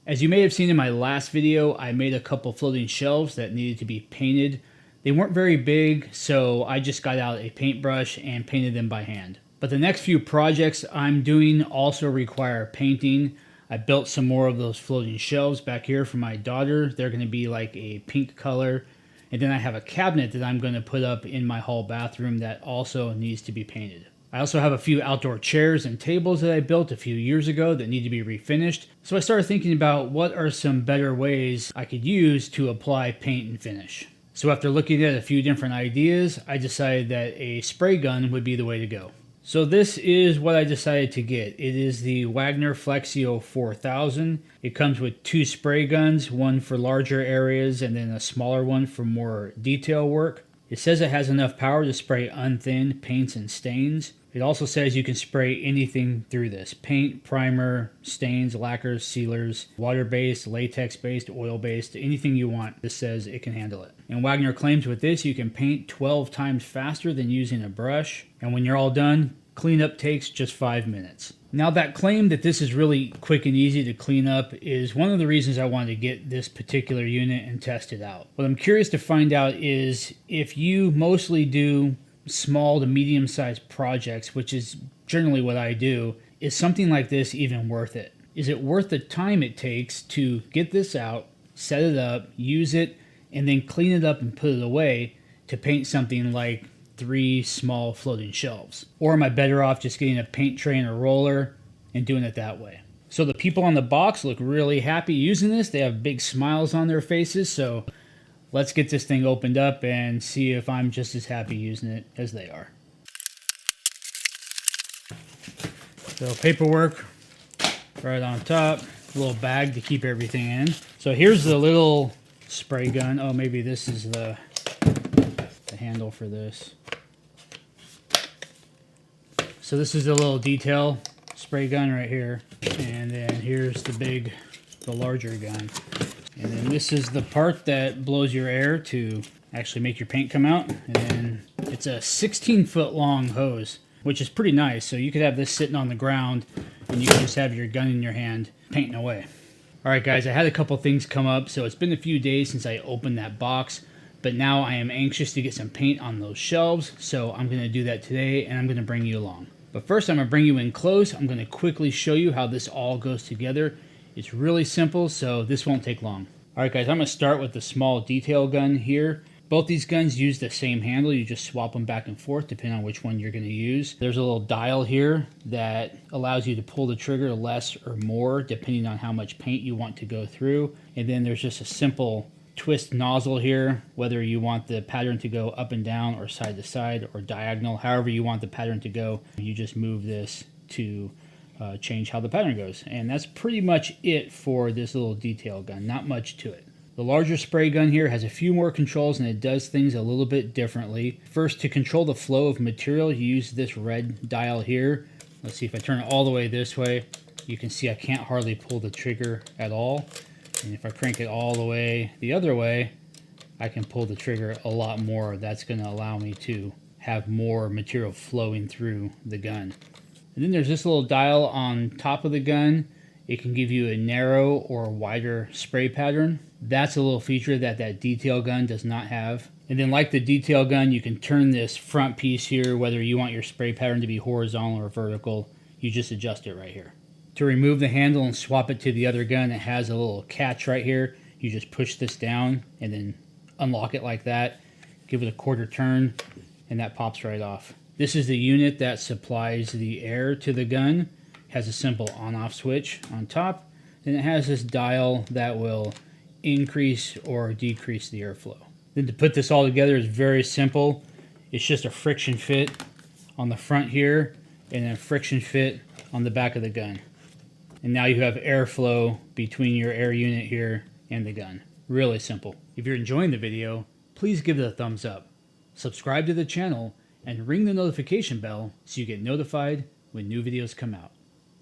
As you may have seen in my last video, I made a couple floating shelves that needed to be painted. They weren't very big, so I just got out a paintbrush and painted them by hand. But the next few projects I'm doing also require painting. I built some more of those floating shelves back here for my daughter. They're going to be like a pink color. And then I have a cabinet that I'm going to put up in my hall bathroom that also needs to be painted. I also have a few outdoor chairs and tables that I built a few years ago that need to be refinished. So I started thinking about what are some better ways I could use to apply paint and finish. So after looking at a few different ideas, I decided that a spray gun would be the way to go. So this is what I decided to get. It is the Wagner FLEXiO 4000. It comes with two spray guns, one for larger areas and then a smaller one for more detail work. It says it has enough power to spray unthinned paints and stains. It also says you can spray anything through this. Paint, primer, stains, lacquers, sealers, water-based, latex-based, oil-based, anything you want. This says it can handle it. And Wagner claims with this you can paint 12 times faster than using a brush. And when you're all done, cleanup takes just 5 minutes. Now that claim that this is really quick and easy to clean up is one of the reasons I wanted to get this particular unit and test it out. What I'm curious to find out is if you mostly do small to medium-sized projects, which is generally what I do, is something like this even worth it? Is it worth the time it takes to get this out, set it up, use it, and then clean it up and put it away to paint something like 3 small floating shelves? Or am I better off just getting a paint tray and a roller and doing it that way? So the people on the box look really happy using this. They have big smiles on their faces, so let's get this thing opened up and see if I'm just as happy using it as they are. So paperwork right on top, a little bag to keep everything in. So here's the little spray gun. Oh, maybe this is the handle for this. So this is the little detail spray gun right here. And then here's the larger gun. And then this is the part that blows your air to actually make your paint come out. And then it's a 16-foot long hose, which is pretty nice. So you could have this sitting on the ground and you can just have your gun in your hand painting away. All right, guys, I had a couple things come up. So it's been a few days since I opened that box, but now I am anxious to get some paint on those shelves. So I'm going to do that today and I'm going to bring you along. But first, I'm going to bring you in close. I'm going to quickly show you how this all goes together. It's really simple, so this won't take long. All right, guys, I'm going to start with the small detail gun here. Both these guns use the same handle. You just swap them back and forth depending on which one you're going to use. There's a little dial here that allows you to pull the trigger less or more depending on how much paint you want to go through. And then there's just a simple twist nozzle here, whether you want the pattern to go up and down or side to side or diagonal, however you want the pattern to go. You just move this to change how the pattern goes. And that's pretty much it for this little detail gun. Not much to it. The larger spray gun here has a few more controls and it does things a little bit differently. First, to control the flow of material, you use this red dial here. Let's see if I turn it all the way this way. You can see I can't hardly pull the trigger at all. And if I crank it all the way the other way, I can pull the trigger a lot more. That's going to allow me to have more material flowing through the gun. And then there's this little dial on top of the gun. It can give you a narrow or wider spray pattern. That's a little feature that that detail gun does not have. And then like the detail gun, you can turn this front piece here, whether you want your spray pattern to be horizontal or vertical, you just adjust it right here. To remove the handle and swap it to the other gun, it has a little catch right here. You just push this down and then unlock it like that. Give it a quarter turn and that pops right off. This is the unit that supplies the air to the gun. It has a simple on-off switch on top. Then it has this dial that will increase or decrease the airflow. Then to put this all together is very simple. It's just a friction fit on the front here and a friction fit on the back of the gun. And now you have airflow between your air unit here and the gun. Really simple. If you're enjoying the video, please give it a thumbs up. Subscribe to the channel and ring the notification bell so you get notified when new videos come out.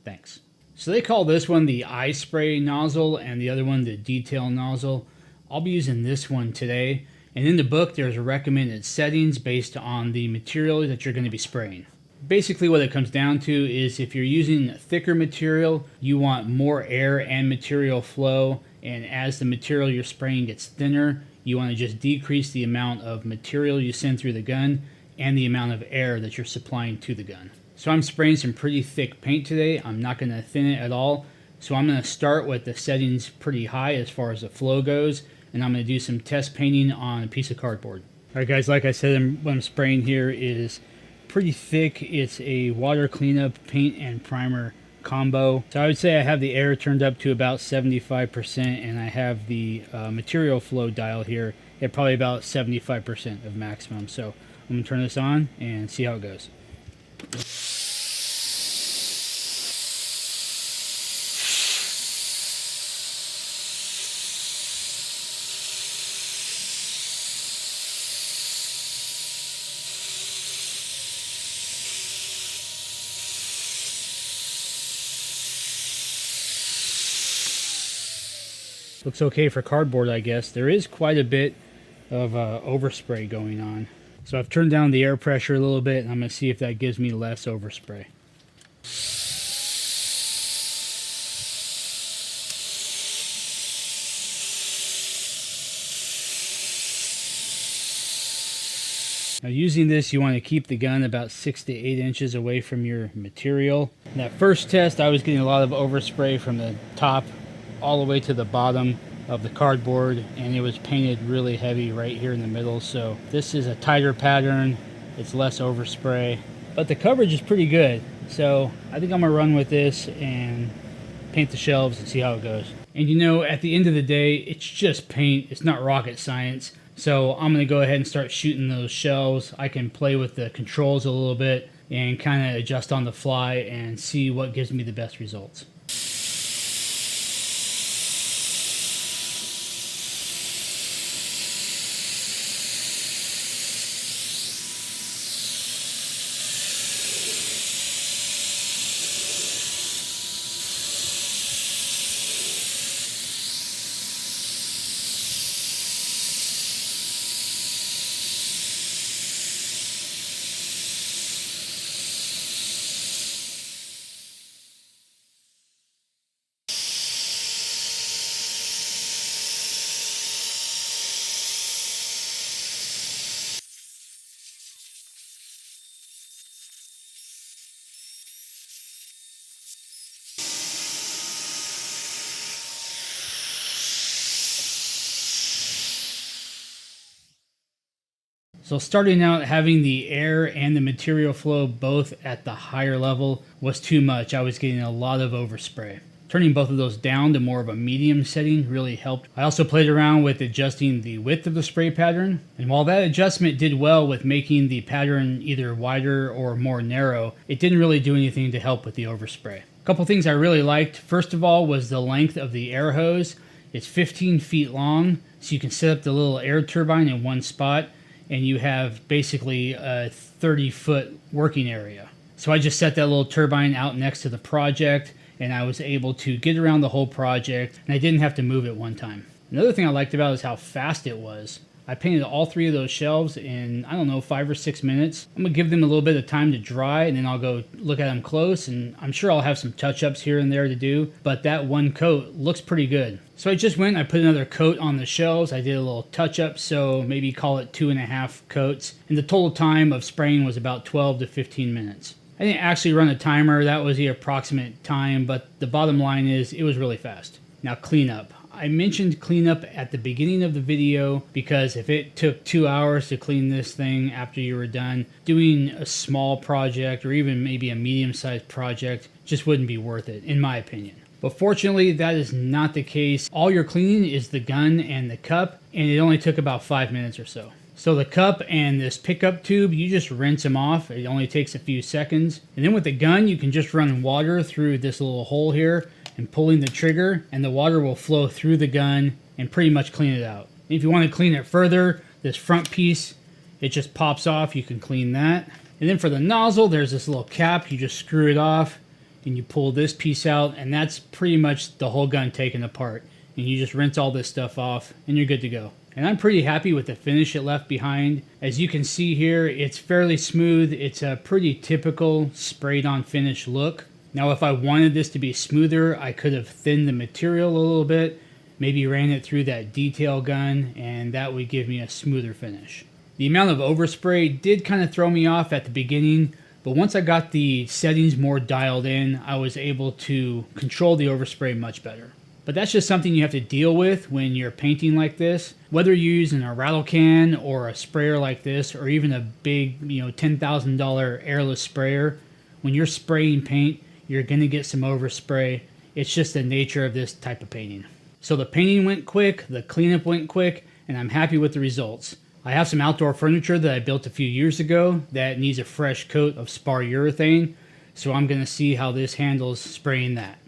Thanks. So they call this one the eye spray nozzle and the other one the detail nozzle. I'll be using this one today. And in the book, there's recommended settings based on the material that you're going to be spraying. Basically what it comes down to is if you're using thicker material, you want more air and material flow, and as the material you're spraying gets thinner, you want to just decrease the amount of material you send through the gun and the amount of air that you're supplying to the gun. So I'm spraying some pretty thick paint today. I'm not going to thin it at all. So I'm going to start with the settings pretty high as far as the flow goes, and I'm going to do some test painting on a piece of cardboard. Alright guys, like I said, what I'm spraying here is pretty thick. It's a water cleanup paint and primer combo. So I would say I have the air turned up to about 75%, and I have the material flow dial here at probably about 75% of maximum. So I'm going to turn this on and see how it goes. Looks okay for cardboard, I guess. There is quite a bit of overspray going on. So I've turned down the air pressure a little bit, and I'm going to see if that gives me less overspray. Now using this, you want to keep the gun about 6 to 8 inches away from your material. In that first test, I was getting a lot of overspray from the top all the way to the bottom of the cardboard, and it was painted really heavy right here in the middle. So this is a tighter pattern, it's less overspray, but the coverage is pretty good. So I think I'm gonna run with this and paint the shelves and see how it goes. And you know, at the end of the day, it's just paint, it's not rocket science. So I'm gonna go ahead and start shooting those shelves. I can play with the controls a little bit and kind of adjust on the fly and see what gives me the best results. So starting out, having the air and the material flow both at the higher level was too much. I was getting a lot of overspray. Turning both of those down to more of a medium setting really helped. I also played around with adjusting the width of the spray pattern, and while that adjustment did well with making the pattern either wider or more narrow, it didn't really do anything to help with the overspray. A couple things I really liked, first of all, was the length of the air hose. It's 15 feet long, so you can set up the little air turbine in one spot, and you have basically a 30-foot working area. So I just set that little turbine out next to the project, and I was able to get around the whole project, and I didn't have to move it one time. Another thing I liked about it is how fast it was. I painted all 3 of those shelves in, I don't know, 5 or 6 minutes. I'm gonna give them a little bit of time to dry, and then I'll go look at them close, and I'm sure I'll have some touch-ups here and there to do, but that one coat looks pretty good. So I just went, I put another coat on the shelves, I did a little touch-up, so maybe call it 2.5 coats, and the total time of spraying was about 12 to 15 minutes. I didn't actually run a timer, that was the approximate time, but the bottom line is it was really fast. Now cleanup. I mentioned cleanup at the beginning of the video because if it took 2 hours to clean this thing after you were done, doing a small project or even maybe a medium-sized project just wouldn't be worth it, in my opinion. But fortunately, that is not the case. All you're cleaning is the gun and the cup, and it only took about 5 minutes or so. So the cup and this pickup tube, you just rinse them off. It only takes a few seconds. And then with the gun, you can just run water through this little hole here and pulling the trigger, and the water will flow through the gun and pretty much clean it out. If you want to clean it further, this front piece, it just pops off. You can clean that. And then for the nozzle, there's this little cap. You just screw it off and you pull this piece out, and that's pretty much the whole gun taken apart. And you just rinse all this stuff off and you're good to go. and I'm pretty happy with the finish it left behind. As you can see here, it's fairly smooth. It's a pretty typical sprayed on finish look. Now if I wanted this to be smoother, I could have thinned the material a little bit, maybe ran it through that detail gun, and that would give me a smoother finish. The amount of overspray did kind of throw me off at the beginning, but once I got the settings more dialed in, I was able to control the overspray much better. But that's just something you have to deal with when you're painting like this. Whether you're using a rattle can or a sprayer like this, or even a big, $10,000 airless sprayer, when you're spraying paint, you're going to get some overspray. It's just the nature of this type of painting. So the painting went quick, the cleanup went quick, and I'm happy with the results. I have some outdoor furniture that I built a few years ago that needs a fresh coat of spar urethane, so I'm going to see how this handles spraying that.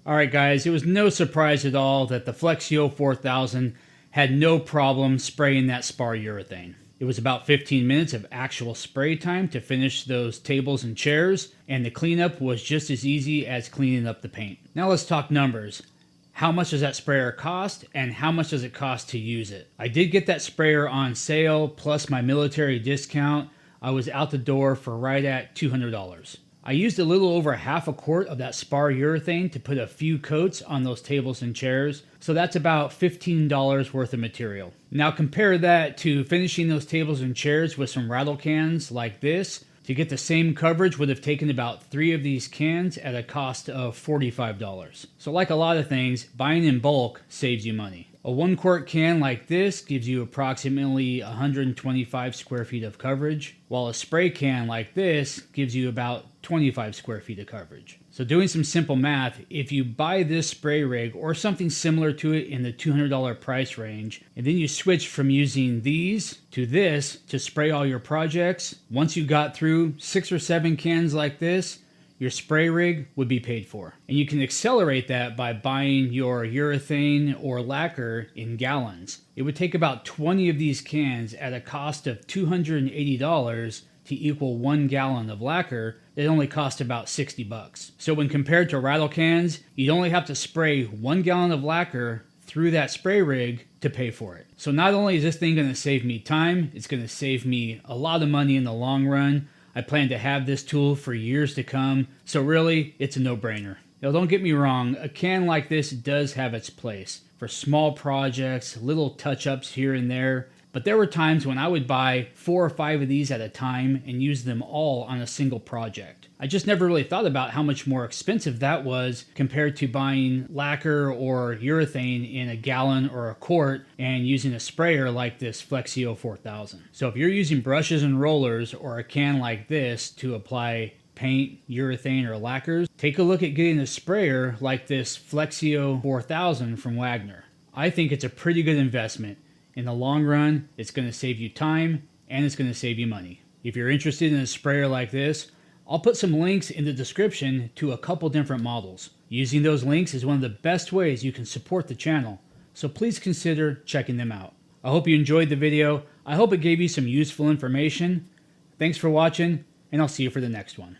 Alright guys, it was no surprise at all that the FLEXiO 4000 had no problem spraying that spar urethane. It was about 15 minutes of actual spray time to finish those tables and chairs, and the cleanup was just as easy as cleaning up the paint. Now let's talk numbers. How much does that sprayer cost, and how much does it cost to use it? I did get that sprayer on sale, plus my military discount. I was out the door for right at $200. I used a little over half a quart of that spar urethane to put a few coats on those tables and chairs, so that's about $15 worth of material. Now compare that to finishing those tables and chairs with some rattle cans like this. To get the same coverage would have taken about 3 of these cans at a cost of $45. So like a lot of things, buying in bulk saves you money. A 1 quart can like this gives you approximately 125 square feet of coverage, while a spray can like this gives you about 25 square feet of coverage. So doing some simple math, if you buy this spray rig or something similar to it in the $200 price range, and then you switch from using these to this to spray all your projects, once you got through 6 or 7 cans like this, your spray rig would be paid for. And you can accelerate that by buying your urethane or lacquer in gallons. It would take about 20 of these cans at a cost of $280 to equal 1 gallon of lacquer that only cost about 60 bucks. So when compared to rattle cans, you'd only have to spray 1 gallon of lacquer through that spray rig to pay for it. So not only is this thing going to save me time, it's going to save me a lot of money in the long run. I plan to have this tool for years to come, so really, it's a no-brainer. Now don't get me wrong, a can like this does have its place for small projects, little touch-ups here and there, but there were times when I would buy 4 or 5 of these at a time and use them all on a single project. I just never really thought about how much more expensive that was compared to buying lacquer or urethane in a gallon or a quart and using a sprayer like this FLEXiO 4000. So if you're using brushes and rollers or a can like this to apply paint, urethane, or lacquers, take a look at getting a sprayer like this FLEXiO 4000 from Wagner. I think it's a pretty good investment. In the long run, it's going to save you time and it's going to save you money. If you're interested in a sprayer like this, I'll put some links in the description to a couple different models. Using those links is one of the best ways you can support the channel, so please consider checking them out. I hope you enjoyed the video. I hope it gave you some useful information. Thanks for watching, and I'll see you for the next one.